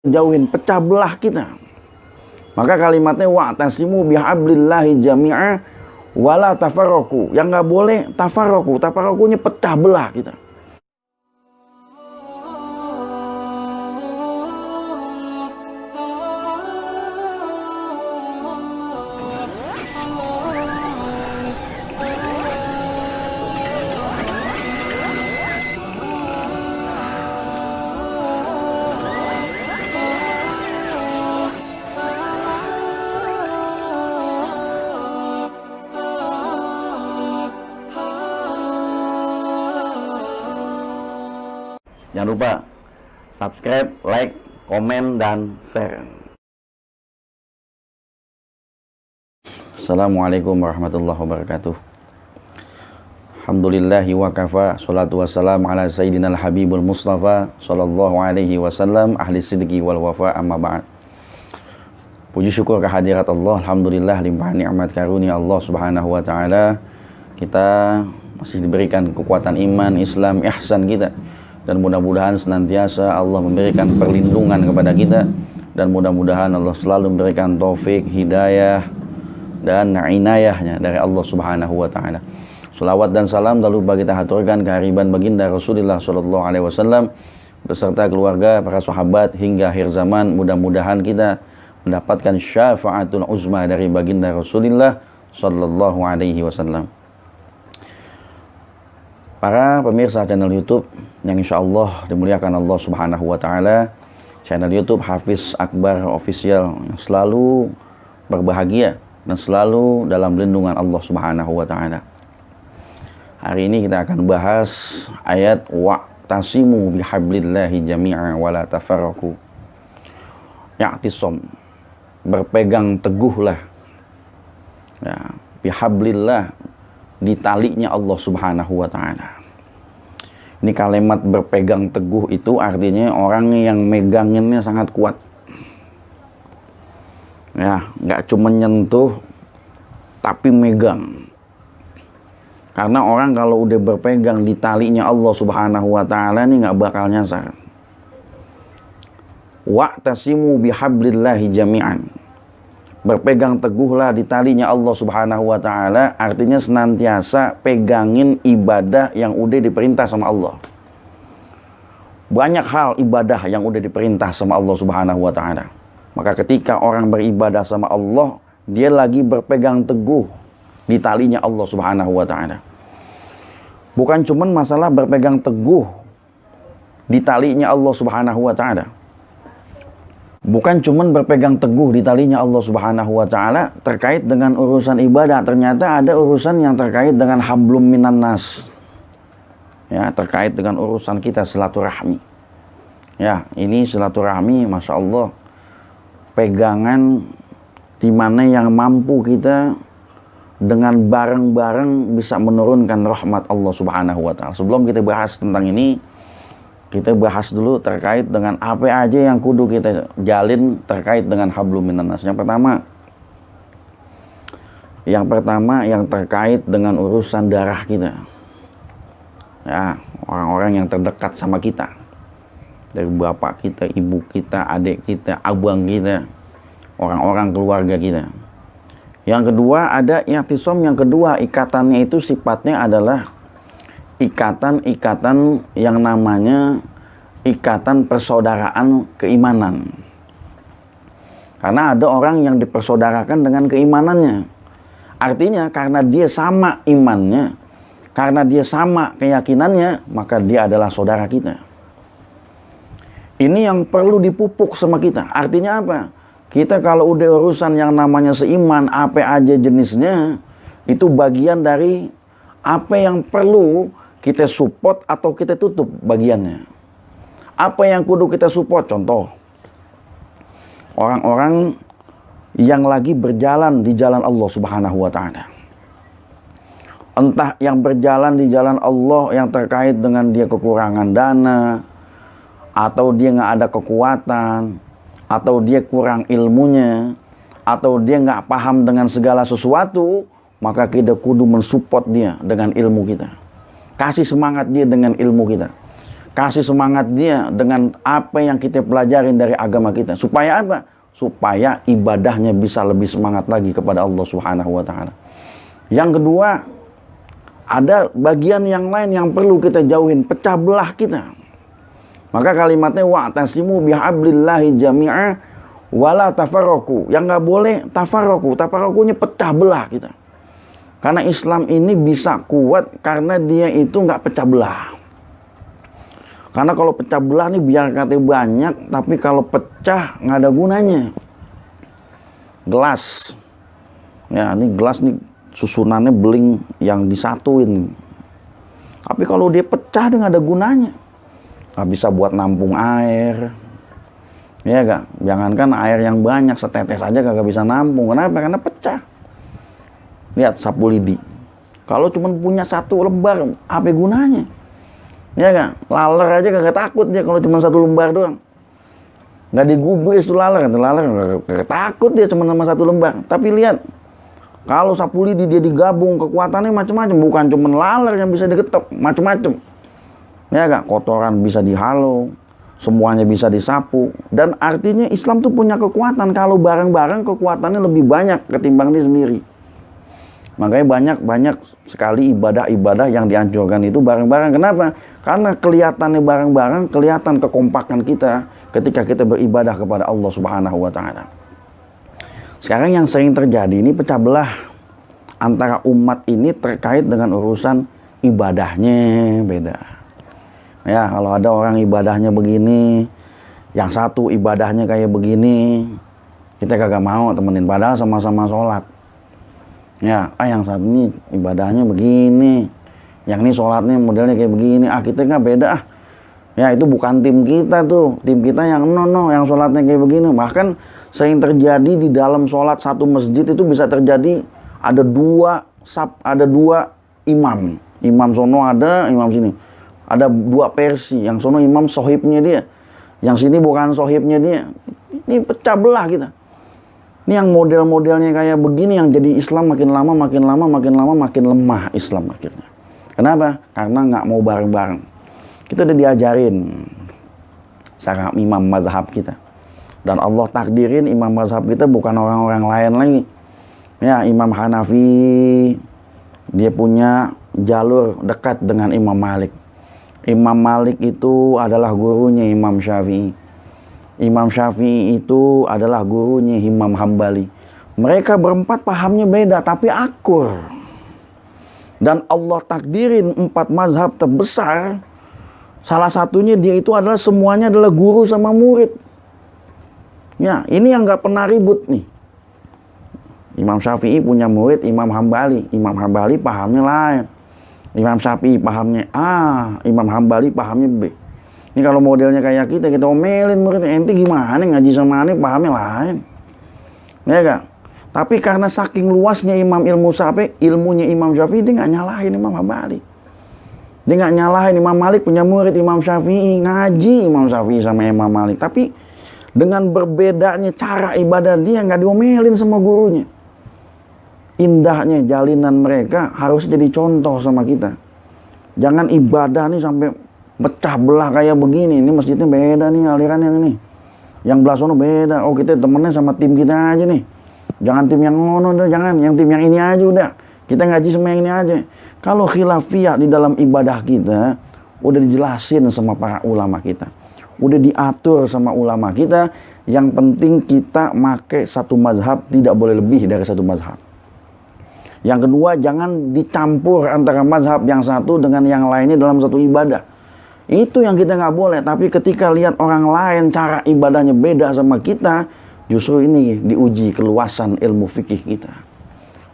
jauhin, pecah belah kita. Maka kalimatnya wa'tasimu bihablillahi jami'a wala tafarraqu. Yang nggak boleh tafarraqu. Tafarraqunya pecah belah kita. Jangan lupa subscribe, like, komen, dan share. Assalamualaikum warahmatullahi wabarakatuh. Alhamdulillahi wa kafa, salatu wassalam ala sayyidina al-habibul mustafa sallallahu alaihi wasallam, ahli sidqi wal wafa, amma ba'd. Puji syukur kehadirat Allah, alhamdulillah limpah nikmat karunia Allah subhanahu wa ta'ala. Kita masih diberikan kekuatan iman, Islam, ihsan kita. Dan mudah-mudahan senantiasa Allah memberikan perlindungan kepada kita, dan mudah-mudahan Allah selalu memberikan taufik, hidayah, dan inayahnya dari Allah subhanahu wa ta'ala. Salawat dan salam tak lupa kita haturkan kehariban baginda Rasulullah sallallahu alaihi wasallam beserta keluarga, para sahabat hingga akhir zaman. Mudah-mudahan kita mendapatkan syafaatul uzma dari baginda Rasulullah sallallahu alaihi wasallam. Para pemirsa channel YouTube yang insya Allah dimuliakan Allah subhanahu wa ta'ala, channel YouTube Hafiz Akbar Official yang selalu berbahagia dan selalu dalam lindungan Allah subhanahu wa ta'ala. Hari ini kita akan bahas ayat wa'tasimu bihablillahi jami'a wa la tafarraqu. Ya'tisom, berpegang teguhlah ya, bihablillah, di talinya Allah subhanahu wa ta'ala. Ini kalimat berpegang teguh itu artinya orang yang meganginnya sangat kuat. Ya, nggak cuma nyentuh, tapi megang. Karena orang kalau udah berpegang di talinya Allah subhanahu wa ta'ala ini nggak bakal nyasar. Wa'tasimu bihablillahi jami'an. Berpegang teguhlah di talinya Allah subhanahu wa ta'ala, artinya senantiasa pegangin ibadah yang udah diperintah sama Allah. Banyak hal ibadah yang udah diperintah sama Allah subhanahu wa ta'ala. Maka ketika orang beribadah sama Allah, dia lagi berpegang teguh di talinya Allah subhanahu wa ta'ala. Bukan cuman masalah berpegang teguh di talinya Allah subhanahu wa ta'ala. Bukan cuman berpegang teguh di talinya Allah subhanahu wa ta'ala terkait dengan urusan ibadah. Ternyata ada urusan yang terkait dengan hablum minan nas. Ya, terkait dengan urusan kita silaturahmi. Ya, ini silaturahmi, Masya Allah, pegangan di mana yang mampu kita dengan bareng-bareng bisa menurunkan rahmat Allah subhanahu wa ta'ala. Sebelum kita bahas tentang ini, kita bahas dulu terkait dengan apa aja yang kudu kita jalin terkait dengan hablum minan nas. Yang pertama yang terkait dengan urusan darah kita. Ya, orang-orang yang terdekat sama kita. Dari bapak kita, ibu kita, adik kita, abang kita, orang-orang keluarga kita. Yang kedua ada i'tisam, yang kedua ikatannya itu sifatnya adalah ikatan yang namanya ikatan persaudaraan keimanan. Karena ada orang yang dipersaudarakan dengan keimanannya. Artinya karena dia sama imannya, karena dia sama keyakinannya, maka dia adalah saudara kita. Ini yang perlu dipupuk sama kita. Artinya apa? Kita kalau udah urusan yang namanya seiman, apa aja jenisnya, itu bagian dari apa yang perlu kita support atau kita tutup bagiannya. Apa yang kudu kita support? Contoh, orang-orang yang lagi berjalan di jalan Allah subhanahu wa ta'ala. Entah yang berjalan di jalan Allah yang terkait dengan dia kekurangan dana, atau dia nggak ada kekuatan, atau dia kurang ilmunya, atau dia nggak paham dengan segala sesuatu, maka kita kudu mensupport dia dengan ilmu kita. Kasih semangat dia dengan ilmu kita. kasih semangat dia dengan apa yang kita pelajarin dari agama kita. Supaya apa? Supaya ibadahnya bisa lebih semangat lagi kepada Allah Subhanahu wa taala. Yang kedua, ada bagian yang lain yang perlu kita jauhin, pecah belah kita. Maka kalimatnya wa'tasimu bihablillahi jami'a wala tafarraqu. Yang nggak boleh tafarraqu. Tafarraqunya pecah belah kita. Karena Islam ini bisa kuat karena dia itu nggak pecah belah. Karena kalau pecah belah nih biar katanya banyak, tapi kalau pecah nggak ada gunanya. Gelas, ya ini gelas nih susunannya beling yang disatuin. Tapi kalau dia pecah dia nggak ada gunanya. Nggak bisa buat nampung air, ya gak? Jangankan air yang banyak, setetes aja kagak bisa nampung. Kenapa? Karena pecah. Lihat sapu lidi, kalau cuma punya satu lembar, apa gunanya? Ya gak? Laler aja kagak takut dia kalau cuma satu lembar doang. Nggak digubris tuh laler kagak takut dia cuma sama satu lembar. Tapi lihat, kalau sapu lidi dia digabung, kekuatannya macam-macam, bukan cuma laler yang bisa digetok, macam-macam. Ya gak? Kotoran bisa dihalau, semuanya bisa disapu. Dan artinya Islam tuh punya kekuatan. Kalau bareng-bareng kekuatannya lebih banyak ketimbang dia sendiri. Makanya banyak sekali ibadah-ibadah yang dianjurkan itu bareng-bareng. Kenapa? Karena kelihatannya bareng-bareng, kelihatan kekompakan kita ketika kita beribadah kepada Allah Subhanahu wa taala. Sekarang yang sering terjadi ini pecah belah antara umat ini terkait dengan urusan ibadahnya beda. Ya, kalau ada orang ibadahnya begini, yang satu ibadahnya kayak begini, kita kagak mau temenin, padahal sama-sama sholat. Ya, yang satu ini ibadahnya begini, yang ini sholatnya modelnya kayak begini, kita nggak beda. Ya, itu bukan tim kita tuh, tim kita yang yang sholatnya kayak begini. Bahkan sering terjadi di dalam sholat satu masjid itu bisa terjadi ada dua imam, imam sono ada, imam sini. Ada dua versi, yang sono imam sohibnya dia, yang sini bukan sohibnya dia. Ini pecah belah kita. Ini yang model-modelnya kayak begini yang jadi Islam makin lama makin lemah Islam akhirnya. Kenapa? Karena nggak mau bareng-bareng. Kita udah diajarin sama imam mazhab kita. Dan Allah takdirin imam mazhab kita bukan orang-orang lain lagi. Ya, Imam Hanafi, dia punya jalur dekat dengan Imam Malik. Imam Malik itu adalah gurunya Imam Syafi'i. Imam Syafi'i itu adalah gurunya Imam Hambali. Mereka berempat pahamnya beda tapi akur. Dan Allah takdirin 4 mazhab terbesar. Salah satunya dia itu adalah semuanya adalah guru sama murid. Ya, ini yang nggak pernah ribut nih. Imam Syafi'i punya murid Imam Hambali. Imam Hambali pahamnya lain. Imam Syafi'i pahamnya A, Imam Hambali pahamnya B. Ini kalau modelnya kayak kita omelin muridnya, ente gimana ngaji sama aneh pahamnya lain. Ya gak? Tapi karena saking luasnya ilmunya Imam Syafi'i, dia nggak nyalahin Imam Hambali. Dia nggak nyalahin Imam Malik punya murid Imam Syafi'i, ngaji Imam Syafi'i sama Imam Malik. Tapi dengan berbedanya cara ibadah dia nggak diomelin sama gurunya. Indahnya jalinan mereka harus jadi contoh sama kita. Jangan ibadah nih sampai pecah belah kayak begini. Ini masjidnya beda nih aliran yang ini. Yang belah sono beda. Oh, kita temennya sama tim kita aja nih. Jangan tim yang ngono, jangan. Yang tim yang ini aja udah. Kita ngaji sama yang ini aja. Kalau khilafiyah di dalam ibadah kita udah dijelasin sama para ulama kita. Udah diatur sama ulama kita. Yang penting kita make satu mazhab, tidak boleh lebih dari satu mazhab. Yang kedua, jangan dicampur antara mazhab yang satu dengan yang lainnya dalam satu ibadah. Itu yang kita nggak boleh. Tapi ketika lihat orang lain cara ibadahnya beda sama kita, justru ini diuji keluasan ilmu fikih kita.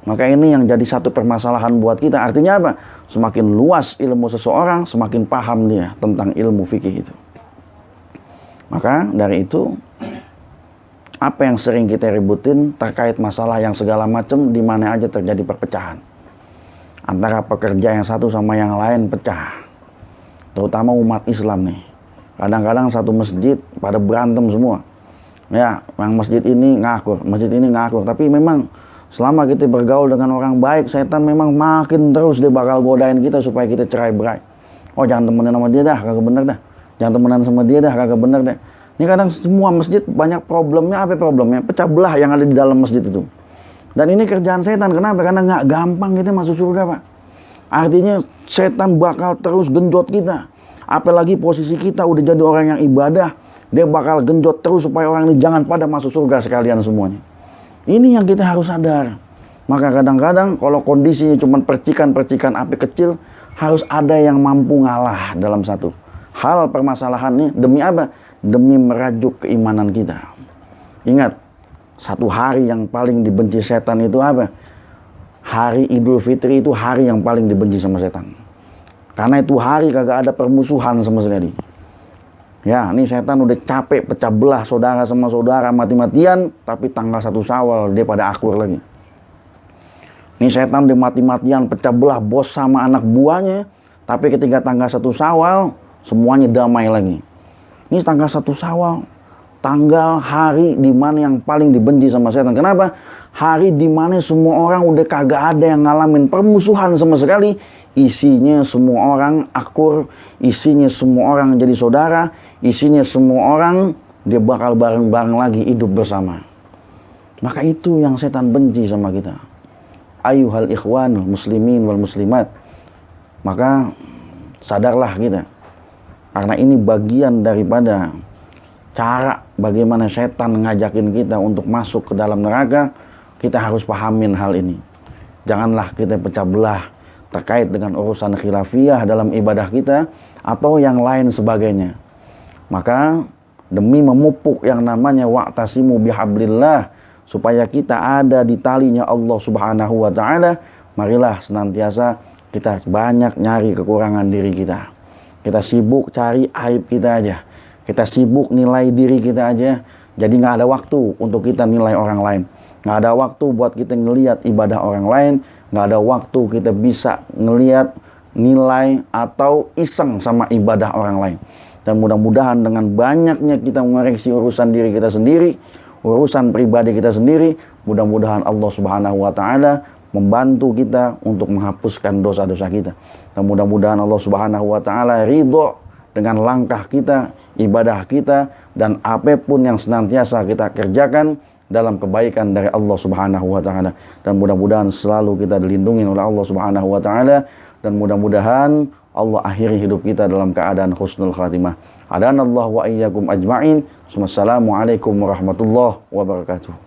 Maka ini yang jadi satu permasalahan buat kita. Artinya apa? Semakin luas ilmu seseorang, semakin paham dia tentang ilmu fikih itu. Maka dari itu, apa yang sering kita ributin terkait masalah yang segala macam, di mana aja terjadi perpecahan antara pekerja yang satu sama yang lain pecah, terutama umat Islam nih. Kadang-kadang satu masjid pada berantem semua. Ya, yang masjid ini ngakur, tapi memang selama kita bergaul dengan orang baik, setan memang makin terus dia bakal godain kita supaya kita cerai berai. Oh, jangan temenin sama dia dah, kagak bener dah. Jangan temenan sama dia dah, kagak bener deh. Ini kadang semua masjid banyak problemnya. Apa problemnya? Pecah belah yang ada di dalam masjid itu. Dan ini kerjaan setan. Kenapa? Karena nggak gampang kita masuk surga, Pak. Artinya setan bakal terus genjot kita. Apalagi posisi kita udah jadi orang yang ibadah, dia bakal genjot terus supaya orang ini jangan pada masuk surga sekalian semuanya. Ini yang kita harus sadar. Maka kadang-kadang kalau kondisinya cuma percikan-percikan api kecil, harus ada yang mampu ngalah dalam satu hal permasalahannya. Demi apa? Demi merajuk keimanan kita. Ingat, satu hari yang paling dibenci setan itu apa? Hari Idul Fitri itu hari yang paling dibenci sama setan. Karena itu hari kagak ada permusuhan sama sekali. Ya, ini setan udah capek pecah belah saudara sama saudara mati-matian, tapi tanggal 1 Syawal dia pada akur lagi. Ini setan udah mati-matian pecah belah bos sama anak buahnya, tapi ketika tanggal 1 Syawal semuanya damai lagi. Ini tanggal 1 Syawal, tanggal hari di mana yang paling dibenci sama setan. Kenapa? Hari di mana semua orang udah kagak ada yang ngalamin permusuhan sama sekali. Isinya semua orang akur, isinya semua orang jadi saudara, isinya semua orang dia bakal bareng-bareng lagi hidup bersama. Maka itu yang setan benci sama kita. Ayuhal ikhwanul muslimin wal muslimat. Maka sadarlah kita. Karena ini bagian daripada cara bagaimana setan ngajakin kita untuk masuk ke dalam neraka. Kita harus pahamin hal ini. Janganlah kita pecah belah terkait dengan urusan khilafiyah dalam ibadah kita atau yang lain sebagainya. Maka demi memupuk yang namanya wa'tasimu bihablillah, supaya kita ada di talinya Allah Subhanahu wa taala, marilah senantiasa kita banyak nyari kekurangan diri kita. Kita sibuk cari aib kita aja. Kita sibuk nilai diri kita aja. Jadi nggak ada waktu untuk kita nilai orang lain. Nggak ada waktu buat kita ngelihat ibadah orang lain. Nggak ada waktu kita bisa ngelihat nilai atau iseng sama ibadah orang lain. Dan mudah-mudahan dengan banyaknya kita mengoreksi urusan diri kita sendiri, urusan pribadi kita sendiri, mudah-mudahan Allah Subhanahu wa taala membantu kita untuk menghapuskan dosa-dosa kita. Dan mudah-mudahan Allah Subhanahu wa taala ridho dengan langkah kita, ibadah kita, dan apapun yang senantiasa kita kerjakan dalam kebaikan dari Allah Subhanahu wa taala. Dan mudah-mudahan selalu kita dilindungi oleh Allah Subhanahu wa taala, dan mudah-mudahan Allah akhiri hidup kita dalam keadaan husnul khatimah. Adanallahu wa iyyakum ajma'in. Wassalamualaikum warahmatullahi wabarakatuh.